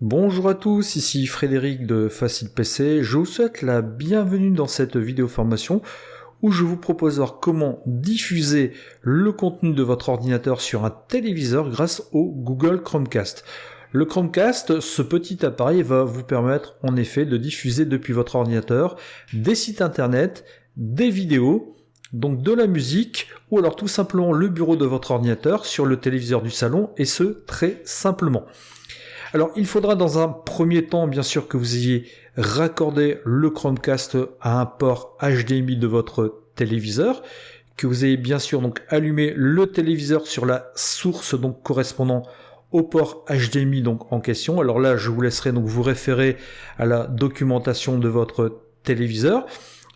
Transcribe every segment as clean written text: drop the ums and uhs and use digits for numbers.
Bonjour à tous, ici Frédéric de Facile PC. Je vous souhaite la bienvenue dans cette vidéo formation où je vous propose de voir comment diffuser le contenu de votre ordinateur sur un téléviseur grâce au Google Chromecast. Le Chromecast, ce petit appareil va vous permettre en effet de diffuser depuis votre ordinateur des sites internet, des vidéos, donc de la musique ou alors tout simplement le bureau de votre ordinateur sur le téléviseur du salon et ce très simplement. Alors il faudra dans un premier temps bien sûr que vous ayez raccordé le Chromecast à un port HDMI de votre téléviseur, que vous ayez bien sûr donc allumé le téléviseur sur la source donc correspondant au port HDMI donc en question. Alors là je vous laisserai donc vous référer à la documentation de votre téléviseur.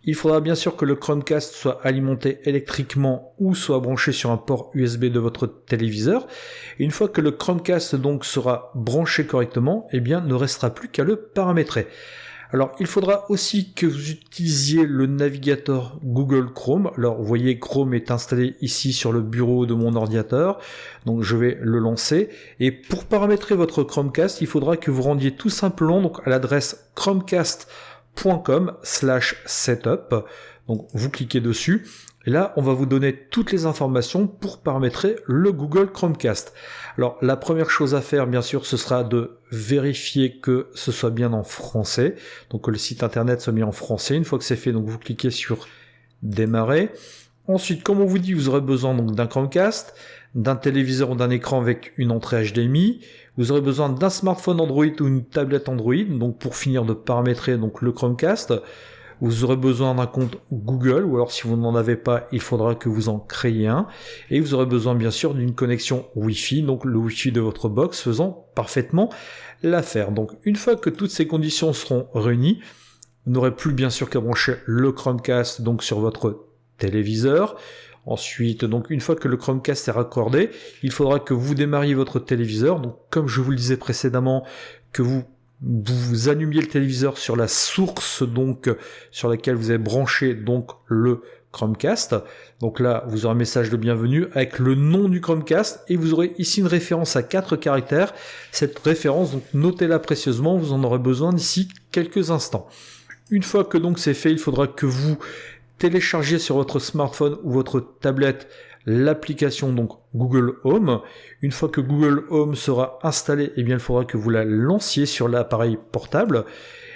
Il faudra bien sûr que le Chromecast soit alimenté électriquement ou soit branché sur un port USB de votre téléviseur. Et une fois que le Chromecast donc sera branché correctement, eh bien ne restera plus qu'à le paramétrer. Alors il faudra aussi que vous utilisiez le navigateur Google Chrome. Alors vous voyez Chrome est installé ici sur le bureau de mon ordinateur. Donc je vais le lancer. Et pour paramétrer votre Chromecast, il faudra que vous rendiez tout simplement donc à l'adresse chromecast.com/setup. Donc vous cliquez dessus. Et là, on va vous donner toutes les informations pour paramétrer le Google Chromecast. Alors, la première chose à faire, bien sûr, ce sera de vérifier que ce soit bien en français. Donc, que le site internet soit mis en français. Une fois que c'est fait, donc vous cliquez sur Démarrer. Ensuite, comme on vous dit, vous aurez besoin donc d'un Chromecast, d'un téléviseur ou d'un écran avec une entrée HDMI. Vous aurez besoin d'un smartphone Android ou une tablette Android. Donc, pour finir de paramétrer donc le Chromecast. Vous aurez besoin d'un compte Google, ou alors si vous n'en avez pas, il faudra que vous en créiez un. Et vous aurez besoin bien sûr d'une connexion Wi-Fi, donc le Wi-Fi de votre box faisant parfaitement l'affaire. Donc une fois que toutes ces conditions seront réunies, vous n'aurez plus bien sûr qu'à brancher le Chromecast donc sur votre téléviseur. Ensuite, donc une fois que le Chromecast est raccordé, il faudra que vous démarriez votre téléviseur. Donc comme je vous le disais précédemment, que vous allumiez le téléviseur sur la source donc sur laquelle vous avez branché donc le Chromecast. Donc là, vous aurez un message de bienvenue avec le nom du Chromecast et vous aurez ici une référence à 4 caractères. Cette référence, donc notez-la précieusement, vous en aurez besoin d'ici quelques instants. Une fois que donc c'est fait, il faudra que vous téléchargiez sur votre smartphone ou votre tablette l'application donc Google Home. Une fois que Google Home sera installé, eh bien il faudra que vous la lanciez sur l'appareil portable.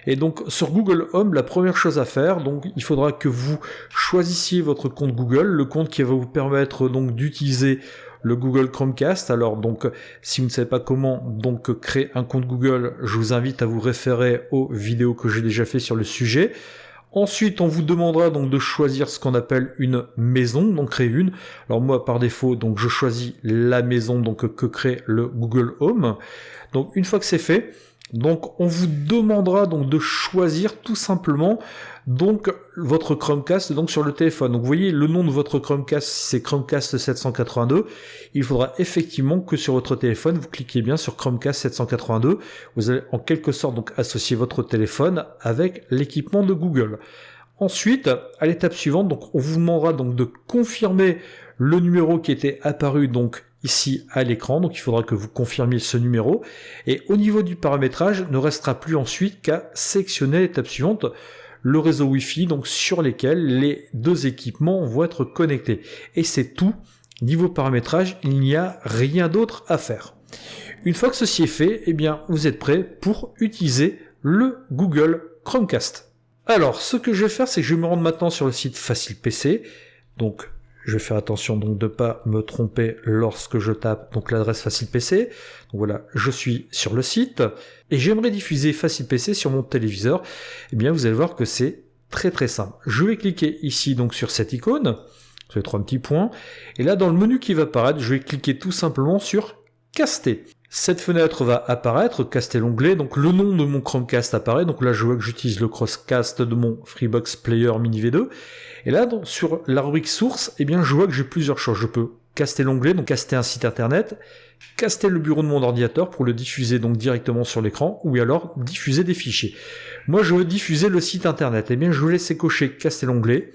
Et donc sur Google Home, la première chose à faire, donc il faudra que vous choisissiez votre compte Google, le compte qui va vous permettre donc d'utiliser le Google Chromecast. Alors donc si vous ne savez pas comment donc créer un compte Google, je vous invite à vous référer aux vidéos que j'ai déjà fait sur le sujet. Ensuite, on vous demandera donc de choisir ce qu'on appelle une maison, donc créer une. Alors moi, par défaut, donc je choisis la maison donc que crée le Google Home. Donc une fois que c'est fait, donc on vous demandera donc de choisir tout simplement donc votre Chromecast donc sur le téléphone. Donc vous voyez le nom de votre Chromecast, c'est Chromecast 782. Il faudra effectivement que sur votre téléphone, vous cliquez bien sur Chromecast 782. Vous allez en quelque sorte donc associer votre téléphone avec l'équipement de Google. Ensuite, à l'étape suivante, donc on vous demandera donc de confirmer le numéro qui était apparu donc ici à l'écran, donc il faudra que vous confirmiez ce numéro. Et au niveau du paramétrage, ne restera plus ensuite qu'à sélectionner l'étape suivante, le réseau Wi-Fi, donc sur lesquels les deux équipements vont être connectés. Et c'est tout. Niveau paramétrage, il n'y a rien d'autre à faire. Une fois que ceci est fait, eh bien, vous êtes prêt pour utiliser le Google Chromecast. Alors, ce que je vais faire, c'est que je vais me rendre maintenant sur le site Facile PC. Donc, je vais faire attention donc de ne pas me tromper lorsque je tape donc l'adresse Facile PC. Donc voilà, je suis sur le site et j'aimerais diffuser Facile PC sur mon téléviseur. Eh bien, vous allez voir que c'est très très simple. Je vais cliquer ici donc sur cette icône, sur les 3 petits points, et là dans le menu qui va apparaître, je vais cliquer tout simplement sur Caster. Cette fenêtre va apparaître, caster l'onglet, donc le nom de mon Chromecast apparaît, donc là je vois que j'utilise le Chromecast de mon Freebox Player Mini V2, et là donc, sur la rubrique source, eh bien je vois que j'ai plusieurs choses. Je peux caster l'onglet, donc caster un site internet, caster le bureau de mon ordinateur pour le diffuser donc directement sur l'écran, ou alors diffuser des fichiers. Moi je veux diffuser le site internet, eh bien je vais laisser cocher caster l'onglet,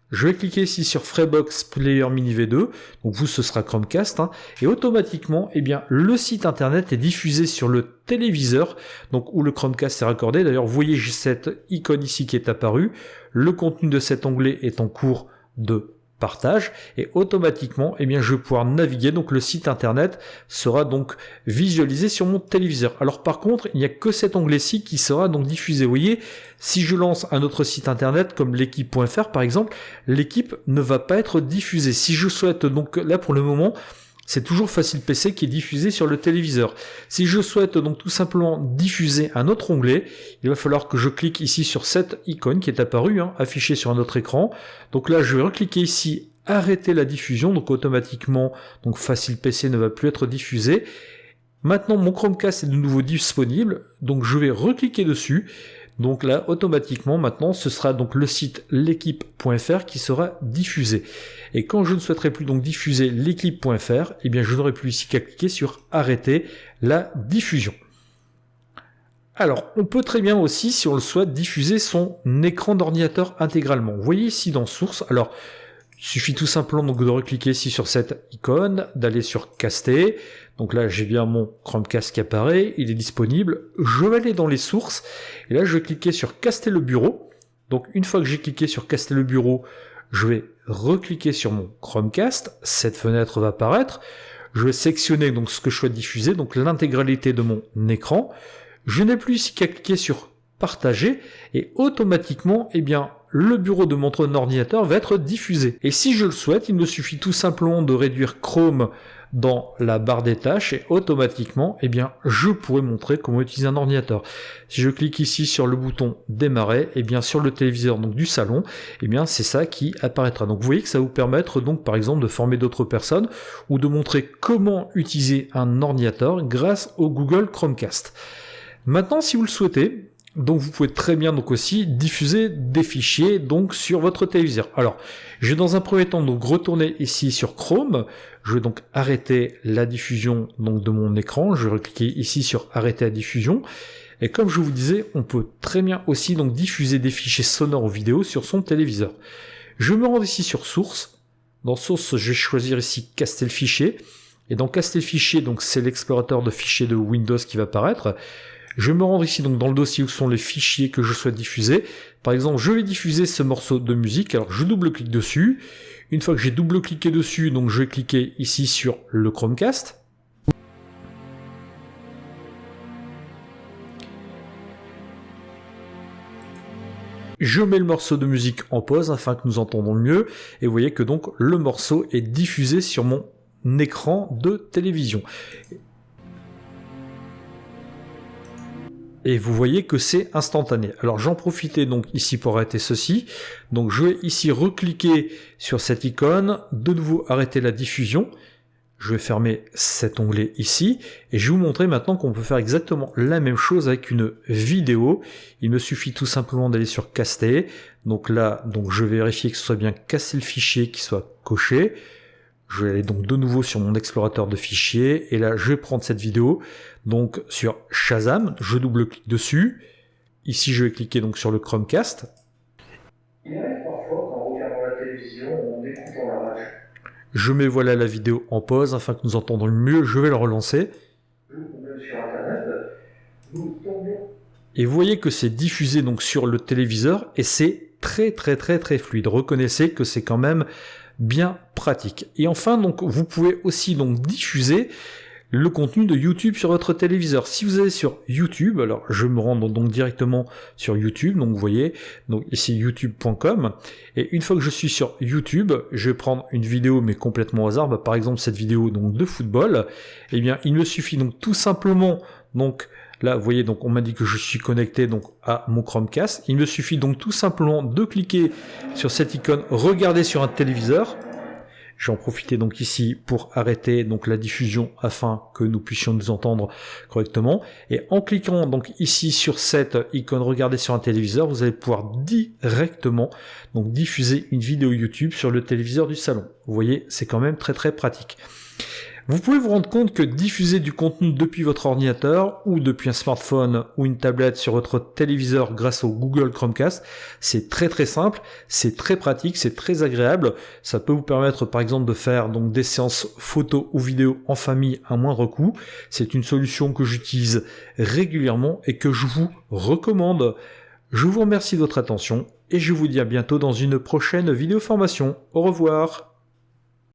Je vais cliquer ici sur Freebox Player Mini V2, donc vous ce sera Chromecast, hein, et automatiquement, eh bien, le site internet est diffusé sur le téléviseur, donc où le Chromecast est raccordé. D'ailleurs, vous voyez cette icône ici qui est apparue. Le contenu de cet onglet est en cours de partage et automatiquement eh bien je vais pouvoir naviguer, donc le site internet sera donc visualisé sur mon téléviseur. Alors par contre il n'y a que cet onglet-ci qui sera donc diffusé. Vous voyez, si je lance un autre site internet comme l'équipe.fr par exemple, l'équipe ne va pas être diffusée. Si je souhaite, donc là pour le moment c'est toujours Facile PC qui est diffusé sur le téléviseur. Si je souhaite donc tout simplement diffuser un autre onglet, il va falloir que je clique ici sur cette icône qui est apparue, hein, affichée sur un autre écran. Donc là, je vais recliquer ici, arrêter la diffusion. Donc automatiquement, donc Facile PC ne va plus être diffusé. Maintenant, mon Chromecast est de nouveau disponible. Donc je vais recliquer dessus. Donc là, automatiquement, maintenant, ce sera donc le site l'équipe.fr qui sera diffusé. Et quand je ne souhaiterai plus donc diffuser l'équipe.fr, eh bien, je n'aurai plus ici qu'à cliquer sur arrêter la diffusion. Alors, on peut très bien aussi, si on le souhaite, diffuser son écran d'ordinateur intégralement. Vous voyez ici dans Source, alors, il suffit tout simplement donc de recliquer ici sur cette icône, d'aller sur Caster. Donc là, j'ai bien mon Chromecast qui apparaît, il est disponible. Je vais aller dans les sources, et là, je vais cliquer sur Caster le bureau. Donc, une fois que j'ai cliqué sur Caster le bureau, je vais recliquer sur mon Chromecast. Cette fenêtre va apparaître. Je vais sélectionner donc ce que je souhaite diffuser, donc l'intégralité de mon écran. Je n'ai plus ici qu'à cliquer sur Partager, et automatiquement, eh bien, le bureau de mon ordinateur va être diffusé. Et si je le souhaite, il me suffit tout simplement de réduire Chrome dans la barre des tâches et automatiquement, eh bien, je pourrai montrer comment utiliser un ordinateur. Si je clique ici sur le bouton démarrer, eh bien, sur le téléviseur donc du salon, eh bien, c'est ça qui apparaîtra. Donc, vous voyez que ça va vous permettre donc, par exemple, de former d'autres personnes ou de montrer comment utiliser un ordinateur grâce au Google Chromecast. Maintenant, si vous le souhaitez, donc vous pouvez très bien donc aussi diffuser des fichiers donc sur votre téléviseur. Alors, je vais dans un premier temps donc retourner ici sur Chrome. Je vais donc arrêter la diffusion donc de mon écran. Je vais recliquer ici sur arrêter la diffusion. Et comme je vous disais, on peut très bien aussi donc diffuser des fichiers sonores ou vidéo sur son téléviseur. Je me rends ici sur Source. Dans Source, je vais choisir ici Caster le fichier. Et dans Caster le fichier, donc c'est l'explorateur de fichiers de Windows qui va apparaître. Je vais me rendre ici donc dans le dossier où sont les fichiers que je souhaite diffuser. Par exemple, je vais diffuser ce morceau de musique. Alors, je double-clique dessus. Une fois que j'ai double-cliqué dessus, donc je vais cliquer ici sur le Chromecast. Je mets le morceau de musique en pause afin que nous entendons mieux. Et vous voyez que donc le morceau est diffusé sur mon écran de télévision. Et vous voyez que c'est instantané. Alors j'en profitais donc ici pour arrêter ceci. Donc je vais ici recliquer sur cette icône, de nouveau arrêter la diffusion. Je vais fermer cet onglet ici et je vais vous montrer maintenant qu'on peut faire exactement la même chose avec une vidéo. Il me suffit tout simplement d'aller sur Caster. Donc là, donc je vais vérifier que ce soit bien Caster le fichier qui soit coché. Je vais aller donc de nouveau sur mon explorateur de fichiers et là je vais prendre cette vidéo donc sur Shazam, je double-clique dessus. Ici je vais cliquer donc sur le Chromecast. Il arrive parfois qu'en regardant la télévision, en écoutant la radio. Je mets voilà la vidéo en pause afin que nous entendons mieux, je vais le relancer. Sur Internet, nous tombions. Et vous voyez que c'est diffusé donc sur le téléviseur et c'est très fluide. Reconnaissez que c'est quand même bien pratique. Et enfin, donc, vous pouvez aussi donc diffuser le contenu de YouTube sur votre téléviseur. Si vous allez sur YouTube, alors je me rends donc directement sur YouTube, donc vous voyez, donc ici youtube.com, et une fois que je suis sur YouTube, je vais prendre une vidéo mais complètement au hasard, par exemple cette vidéo donc de football, eh bien il me suffit donc tout simplement donc là, vous voyez, donc on m'a dit que je suis connecté donc à mon Chromecast. Il me suffit donc tout simplement de cliquer sur cette icône regarder sur un téléviseur. J'en profite donc ici pour arrêter donc la diffusion afin que nous puissions nous entendre correctement. Et en cliquant donc ici sur cette icône regarder sur un téléviseur, vous allez pouvoir directement donc diffuser une vidéo YouTube sur le téléviseur du salon. Vous voyez, c'est quand même très pratique. Vous pouvez vous rendre compte que diffuser du contenu depuis votre ordinateur ou depuis un smartphone ou une tablette sur votre téléviseur grâce au Google Chromecast, c'est très très simple, c'est très pratique, c'est très agréable. Ça peut vous permettre par exemple de faire donc des séances photos ou vidéos en famille à moindre coût. C'est une solution que j'utilise régulièrement et que je vous recommande. Je vous remercie de votre attention et je vous dis à bientôt dans une prochaine vidéo formation. Au revoir.